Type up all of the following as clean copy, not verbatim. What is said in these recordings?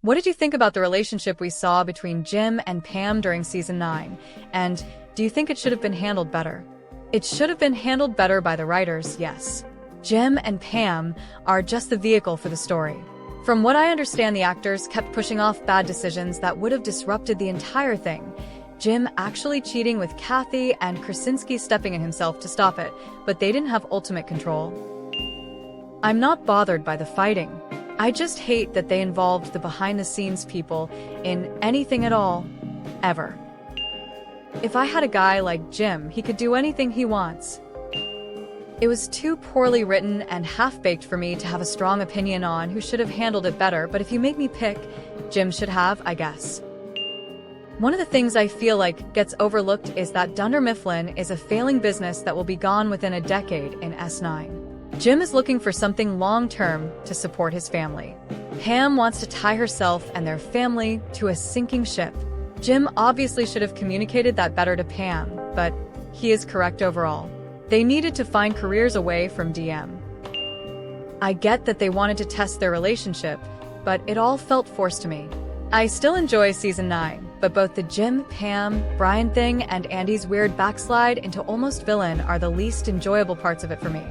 What did you think about the relationship we saw between Jim and Pam during season 9? And do you think it should have been handled better? It should have been handled better by the writers, yes. Jim and Pam are just the vehicle for the story. From what I understand, the actors kept pushing off bad decisions that would have disrupted the entire thing. Jim actually cheating with Kathy and Krasinski stepping in himself to stop it, but they didn't have ultimate control. I'm not bothered by the fighting. I just hate that they involved the behind-the-scenes people in anything at all, ever. If I had a guy like Jim, he could do anything he wants. It was too poorly written and half-baked for me to have a strong opinion on who should have handled it better, but if you make me pick, Jim should have, I guess. One of the things I feel like gets overlooked is that Dunder Mifflin is a failing business that will be gone within a decade in S9. Jim is looking for something long-term to support his family. Pam wants to tie herself and their family to a sinking ship. Jim obviously should have communicated that better to Pam, but he is correct overall. They needed to find careers away from DM. I get that they wanted to test their relationship, but it all felt forced to me. I still enjoy season 9, but both the Jim, Pam, Brian thing and Andy's weird backslide into almost villain are the least enjoyable parts of it for me.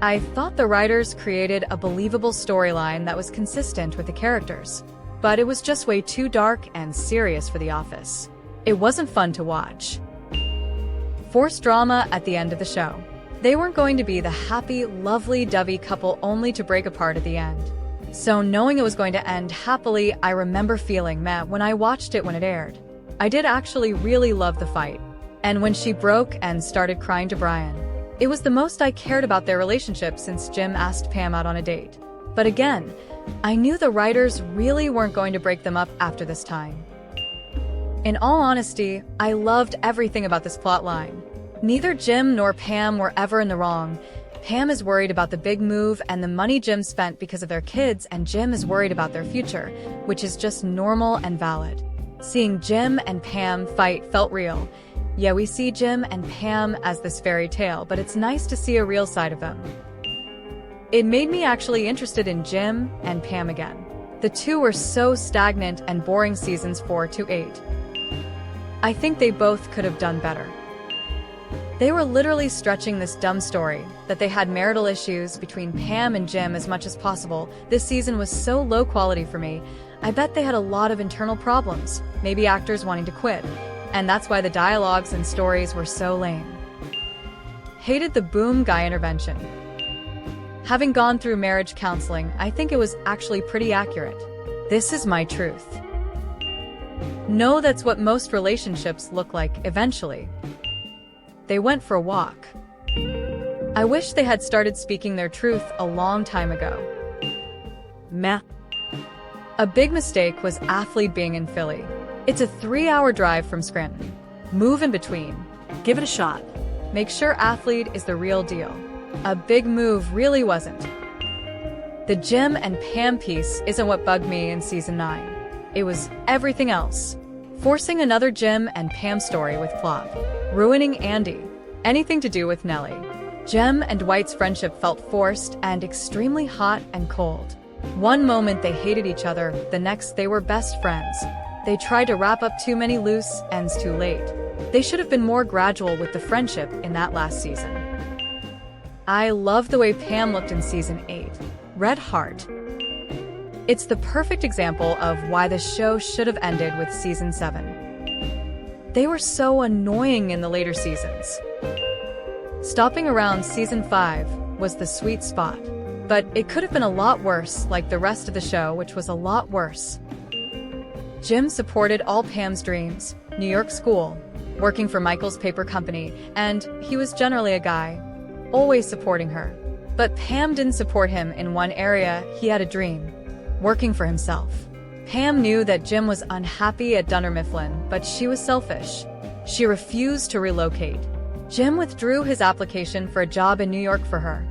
I thought the writers created a believable storyline that was consistent with the characters, but it was just way too dark and serious for The Office. It wasn't fun to watch. Forced drama at the end of the show. They weren't going to be the happy, lovey-dovey couple only to break apart at the end. So knowing it was going to end happily, I remember feeling meh when I watched it when it aired. I did actually really love the fight. And when she broke and started crying to Brian. It was the most I cared about their relationship since Jim asked Pam out on a date. But again, I knew the writers really weren't going to break them up after this time. In all honesty, I loved everything about this plotline. Neither Jim nor Pam were ever in the wrong. Pam is worried about the big move and the money Jim spent because of their kids, and Jim is worried about their future, which is just normal and valid. Seeing Jim and Pam fight felt real. Yeah, we see Jim and Pam as this fairy tale, but it's nice to see a real side of them. It made me actually interested in Jim and Pam again. The two were so stagnant and boring seasons 4 to 8. I think they both could have done better. They were literally stretching this dumb story, that they had marital issues between Pam and Jim as much as possible. This season was so low quality for me. I bet they had a lot of internal problems, maybe actors wanting to quit. And that's why the dialogues and stories were so lame. Hated the boom guy intervention. Having gone through marriage counseling, I think it was actually pretty accurate. This is my truth. No, that's what most relationships look like eventually. They went for a walk. I wish they had started speaking their truth a long time ago. Meh. A big mistake was Athlete being in Philly. It's a 3-hour drive from Scranton. Move in between. Give it a shot. Make sure Athlete is the real deal. A big move really wasn't. The Jim and Pam piece isn't what bugged me in season 9. It was everything else. Forcing another Jim and Pam story with Plop. Ruining Andy. Anything to do with Nellie. Jim and Dwight's friendship felt forced and extremely hot and cold. One moment they hated each other, the next they were best friends. They tried to wrap up too many loose ends too late. They should have been more gradual with the friendship in that last season. I love the way Pam looked in season 8. Red Heart. It's the perfect example of why the show should have ended with season 7. They were so annoying in the later seasons. Stopping around season 5 was the sweet spot. But it could have been a lot worse, like the rest of the show, which was a lot worse. Jim supported all Pam's dreams, New York school, working for Michael's paper company, and he was generally a guy, always supporting her. But Pam didn't support him in one area. He had a dream, working for himself. Pam knew that Jim was unhappy at Dunder Mifflin, but she was selfish. She refused to relocate. Jim withdrew his application for a job in New York for her.